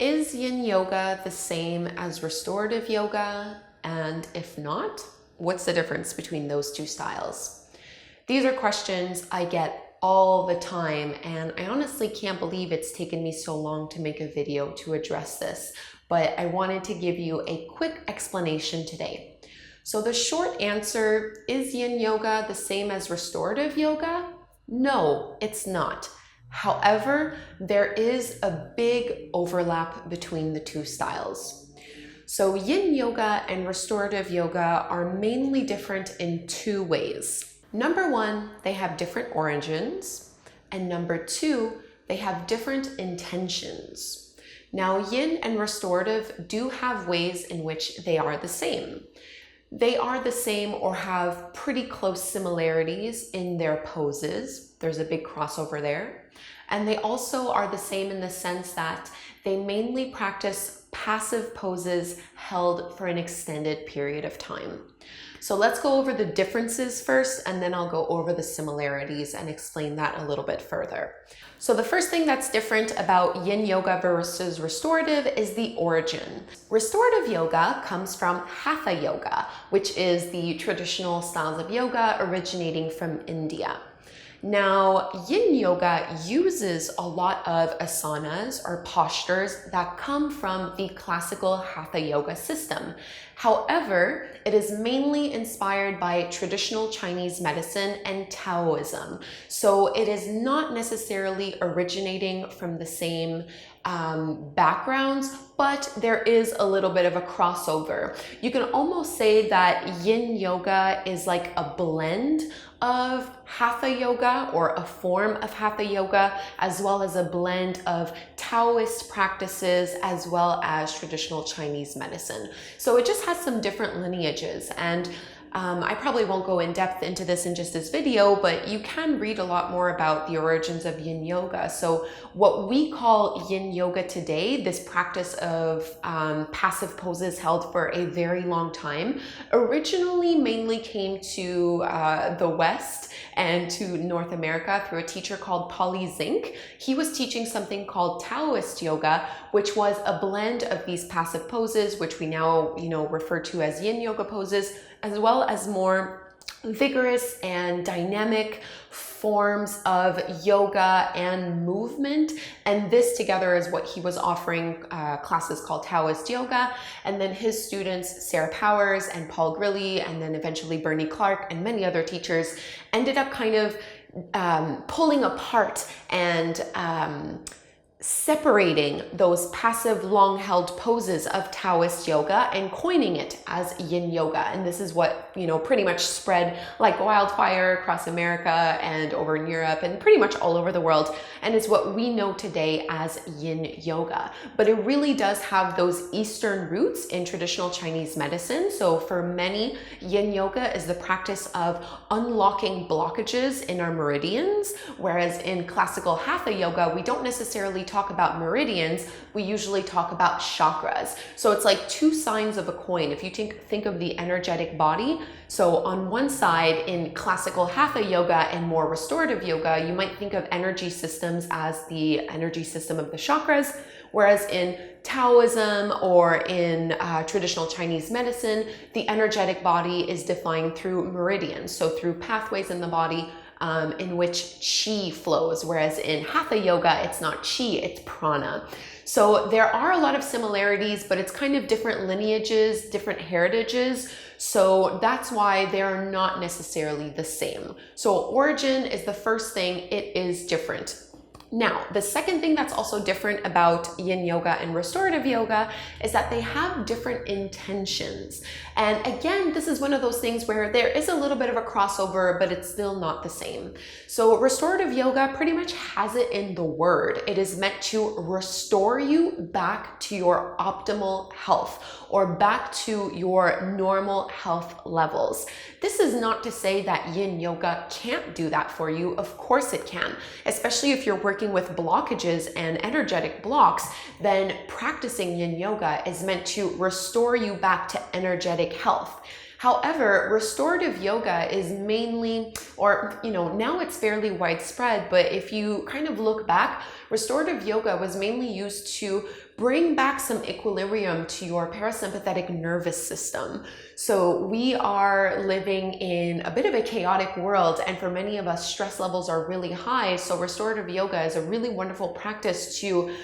Is yin yoga the same as restorative yoga? And if not, what's the difference between those two styles? These are questions I get all the time, and I honestly can't believe it's taken me so long to make a video to address this, but I wanted to give you a quick explanation today. So the short answer, is yin yoga the same as restorative yoga? No, it's not. However, there is a big overlap between the two styles. So yin yoga and restorative yoga are mainly different in two ways. Number one, they have different origins, and number two, they have different intentions. Now, yin and restorative do have ways in which they are the same. They are the same or have pretty close similarities in their poses. There's a big crossover there. And they also are the same in the sense that they mainly practice passive poses held for an extended period of time. So let's go over the differences first, and then I'll go over the similarities and explain that a little bit further. So the first thing that's different about yin yoga versus restorative is the origin. Restorative yoga comes from Hatha Yoga, which is the traditional styles of yoga originating from India. Now, yin yoga uses a lot of asanas or postures that come from the classical Hatha Yoga system. However, it is mainly inspired by traditional Chinese medicine and Taoism. So it is not necessarily originating from the same backgrounds, but there is a little bit of a crossover. You can almost say that yin yoga is like a blend of Hatha Yoga, or a form of Hatha Yoga, as well as a blend of Taoist practices as well as traditional Chinese medicine. So it just has some different lineages, and I probably won't go in depth into this in just this video, but you can read a lot more about the origins of yin yoga. So what we call yin yoga today, this practice of passive poses held for a very long time, originally mainly came to the West and to North America through a teacher called Polly Zink. He was teaching something called Taoist yoga, which was a blend of these passive poses, which we now refer to as yin yoga poses, as well as more vigorous and dynamic forms of yoga and movement. And this together is what he was offering classes called Taoist yoga. And then his students, Sarah Powers and Paul Grilly, and then eventually Bernie Clark and many other teachers, ended up kind of pulling apart and separating those passive long-held poses of Taoist yoga and coining it as yin yoga. And this is what, pretty much spread like wildfire across America and over in Europe and pretty much all over the world. And is what we know today as yin yoga. But it really does have those Eastern roots in traditional Chinese medicine. So for many, yin yoga is the practice of unlocking blockages in our meridians, whereas in classical Hatha yoga, we don't necessarily talk about meridians, we usually talk about chakras. So it's like two sides of a coin. If you think of the energetic body, so on one side in classical Hatha yoga and more restorative yoga, you might think of energy systems as the energy system of the chakras, whereas in Taoism or in traditional Chinese medicine, the energetic body is defined through meridians, so through pathways in the body in which chi flows, whereas in Hatha Yoga, it's not chi, it's prana. So there are a lot of similarities, but it's kind of different lineages, different heritages. So that's why they're not necessarily the same. So origin is the first thing, it is different. Now, the second thing that's also different about yin yoga and restorative yoga is that they have different intentions. And again, this is one of those things where there is a little bit of a crossover, but it's still not the same. So restorative yoga pretty much has it in the word. It is meant to restore you back to your optimal health or back to your normal health levels. This is not to say that yin yoga can't do that for you. Of course it can, especially if you're working with blockages and energetic blocks. Then practicing yin yoga is meant to restore you back to energetic health. However, restorative yoga is mainly, or now it's fairly widespread, but if you kind of look back, restorative yoga was mainly used to bring back some equilibrium to your parasympathetic nervous system. So we are living in a bit of a chaotic world, and for many of us, stress levels are really high. So restorative yoga is a really wonderful practice to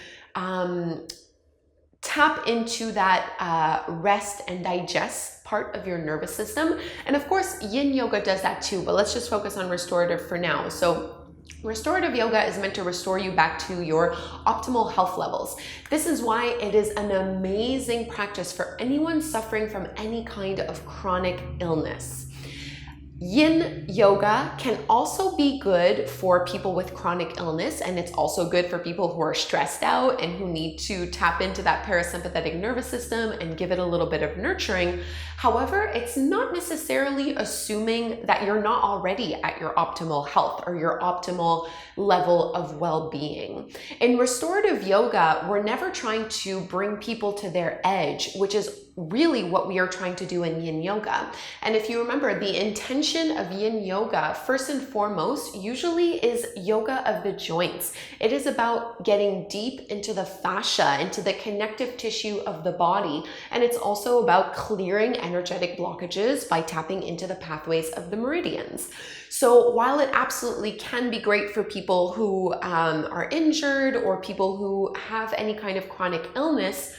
tap into that rest and digest part of your nervous system. And of course, yin yoga does that too, but let's just focus on restorative for now. So restorative yoga is meant to restore you back to your optimal health levels. This is why it is an amazing practice for anyone suffering from any kind of chronic illness. Yin yoga can also be good for people with chronic illness, and it's also good for people who are stressed out and who need to tap into that parasympathetic nervous system and give it a little bit of nurturing. However, it's not necessarily assuming that you're not already at your optimal health or your optimal level of well-being. In restorative yoga, we're never trying to bring people to their edge, which is really what we are trying to do in yin yoga. And if you remember, the intention of yin yoga, first and foremost, usually is yoga of the joints. It is about getting deep into the fascia, into the connective tissue of the body. And it's also about clearing energetic blockages by tapping into the pathways of the meridians. So while it absolutely can be great for people who are injured or people who have any kind of chronic illness,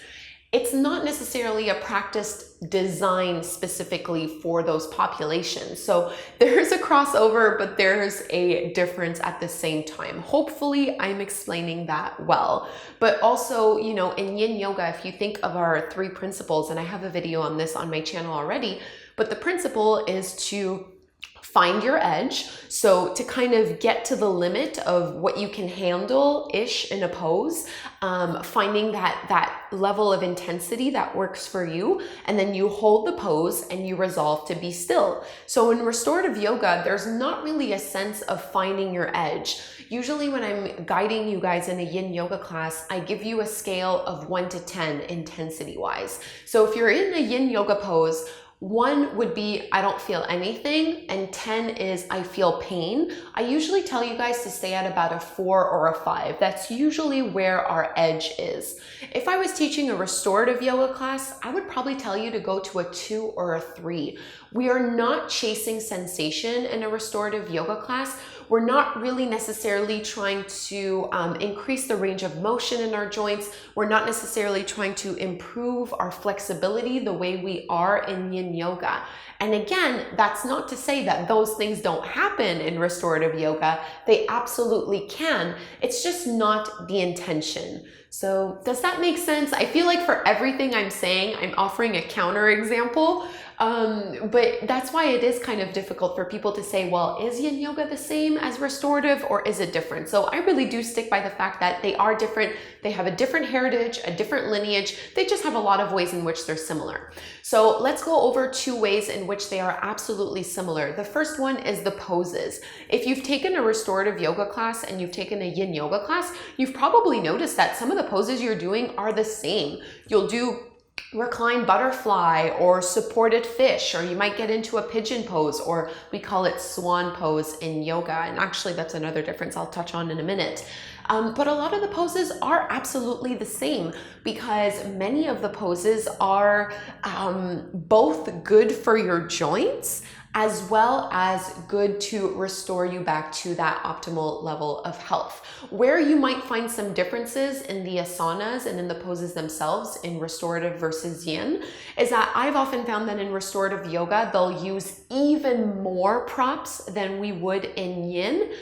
it's not necessarily a practice designed specifically for those populations. So there's a crossover, but there's a difference at the same time. Hopefully I'm explaining that well. But also, you know, in yin yoga, if you think of our 3 principles, and I have a video on this on my channel already, but the principle is to find your edge. So to kind of get to the limit of what you can handle-ish in a pose, finding that level of intensity that works for you, and then you hold the pose and you resolve to be still. So in restorative yoga, there's not really a sense of finding your edge. Usually when I'm guiding you guys in a yin yoga class, I give you a scale of 1 to 10 intensity-wise. So if you're in a yin yoga pose, 1 would be, I don't feel anything, and 10 is, I feel pain. I usually tell you guys to stay at about a 4 or a 5. That's usually where our edge is. If I was teaching a restorative yoga class, I would probably tell you to go to a 2 or a 3. We are not chasing sensation in a restorative yoga class. We're not really necessarily trying to increase the range of motion in our joints. We're not necessarily trying to improve our flexibility the way we are in yin yoga. And again, that's not to say that those things don't happen in restorative yoga. They absolutely can. It's just not the intention. So does that make sense? I feel like for everything I'm saying, I'm offering a counter example. But that's why it is kind of difficult for people to say, well, is yin yoga the same as restorative or is it different? So I really do stick by the fact that they are different. They have a different heritage, a different lineage. They just have a lot of ways in which they're similar. So let's go over 2 ways in which they are absolutely similar. The first one is the poses. If you've taken a restorative yoga class and you've taken a yin yoga class, you've probably noticed that some of the poses you're doing are the same. You'll do reclined butterfly or supported fish, or you might get into a pigeon pose, or we call it swan pose in yoga. And actually that's another difference I'll touch on in a minute. But a lot of the poses are absolutely the same because many of the poses are both good for your joints as well as good to restore you back to that optimal level of health. Where you might find some differences in the asanas and in the poses themselves in restorative versus yin is that I've often found that in restorative yoga, they'll use even more props than we would in yin,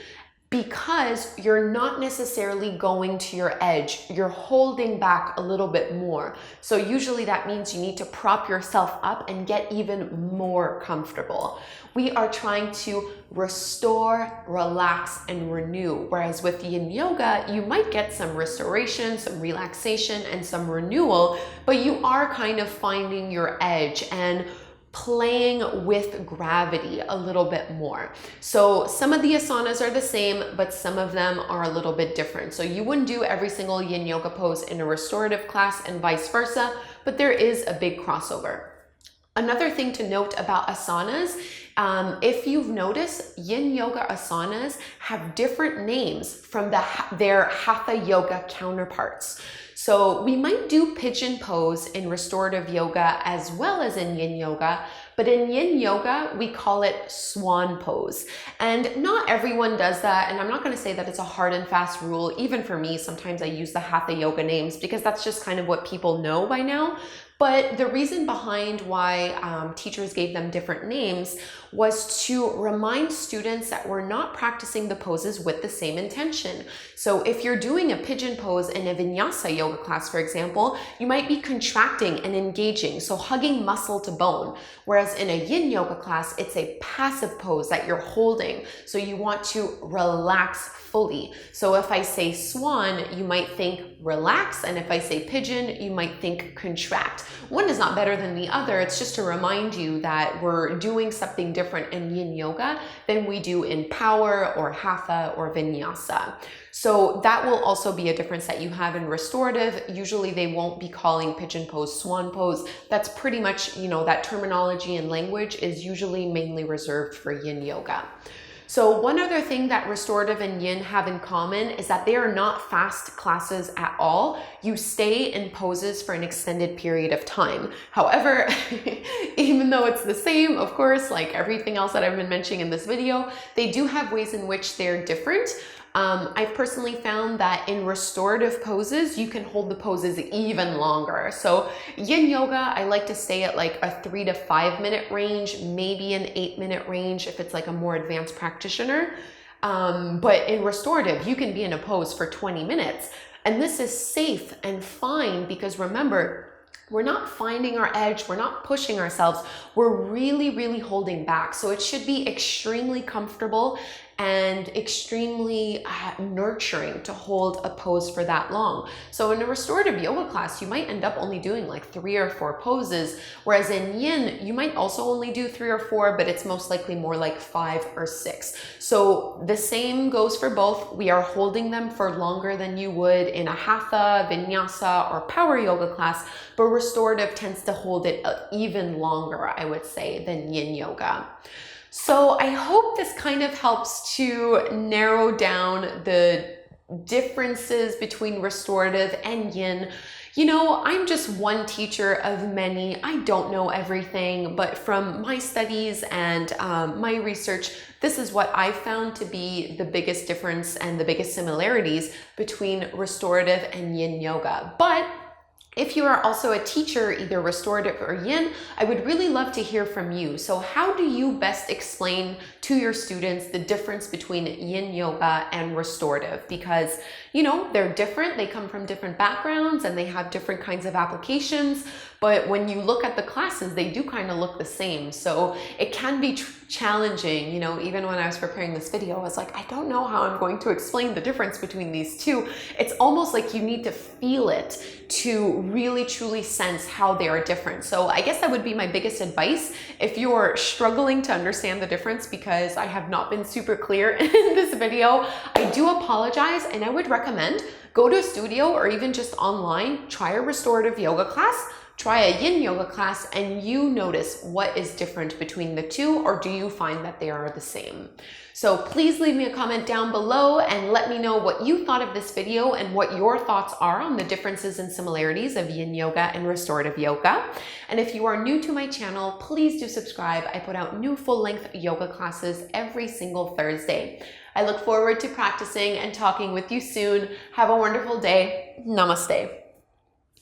because you're not necessarily going to your edge. You're holding back a little bit more. So usually that means you need to prop yourself up and get even more comfortable. We are trying to restore, relax, and renew. Whereas with yin yoga, you might get some restoration, some relaxation, and some renewal, but you are kind of finding your edge and playing with gravity a little bit more. So some of the asanas are the same, but some of them are a little bit different. So you wouldn't do every single yin yoga pose in a restorative class and vice versa, but there is a big crossover. Another thing to note about asanas, If you've noticed, Yin Yoga asanas have different names from their Hatha Yoga counterparts. So we might do pigeon pose in Restorative Yoga as well as in Yin Yoga, but in Yin Yoga, we call it swan pose. And not everyone does that, and I'm not going to say that it's a hard and fast rule. Even for me, sometimes I use the Hatha Yoga names because that's just kind of what people know by now. But the reason behind why teachers gave them different names was to remind students that we're not practicing the poses with the same intention. So if you're doing a pigeon pose in a vinyasa yoga class, for example, you might be contracting and engaging, so hugging muscle to bone. Whereas in a yin yoga class, it's a passive pose that you're holding. So you want to relax fully. So if I say swan, you might think relax, and if I say pigeon, you might think contract. One is not better than the other. It's just to remind you that we're doing something different in yin yoga than we do in power or hatha or vinyasa. So that will also be a difference that you have in restorative. Usually they won't be calling pigeon pose swan pose. That's pretty much, that terminology and language is usually mainly reserved for yin yoga. So one other thing that restorative and yin have in common is that they are not fast classes at all. You stay in poses for an extended period of time. However, even though it's the same, of course, like everything else that I've been mentioning in this video, they do have ways in which they're different. I've personally found that in restorative poses, you can hold the poses even longer. So yin yoga, I like to stay at like a 3 to 5 minute range, maybe an 8-minute range if it's like a more advanced practitioner. But in restorative, you can be in a pose for 20 minutes. And this is safe and fine because remember, we're not finding our edge, we're not pushing ourselves, we're really, really holding back. So it should be extremely comfortable and extremely nurturing to hold a pose for that long. So in a restorative yoga class, you might end up only doing like 3 or 4 poses, whereas in yin, you might also only do 3 or 4, but it's most likely more like 5 or 6. So the same goes for both. We are holding them for longer than you would in a hatha, vinyasa, or power yoga class, but restorative tends to hold it even longer, I would say, than yin yoga. So I hope this kind of helps to narrow down the differences between restorative and yin. I'm just one teacher of many. I don't know everything, but from my studies and my research, this is what I found to be the biggest difference and the biggest similarities between restorative and yin yoga. But if you are also a teacher, either restorative or yin, I would really love to hear from you. So how do you best explain to your students the difference between yin yoga and restorative? Because, they're different, they come from different backgrounds and they have different kinds of applications. But when you look at the classes, they do kind of look the same. So it can be challenging, even when I was preparing this video, I was like, I don't know how I'm going to explain the difference between these two. It's almost like you need to feel it to really truly sense how they are different. So I guess that would be my biggest advice if you're struggling to understand the difference, because I have not been super clear in this video. I do apologize, and I would recommend go to a studio or even just online, try a restorative yoga class, try a yin yoga class, and you notice what is different between the two, or do you find that they are the same? So please leave me a comment down below and let me know what you thought of this video and what your thoughts are on the differences and similarities of yin yoga and restorative yoga. And if you are new to my channel, please do subscribe. I put out new full-length yoga classes every single Thursday. I look forward to practicing and talking with you soon. Have a wonderful day. Namaste.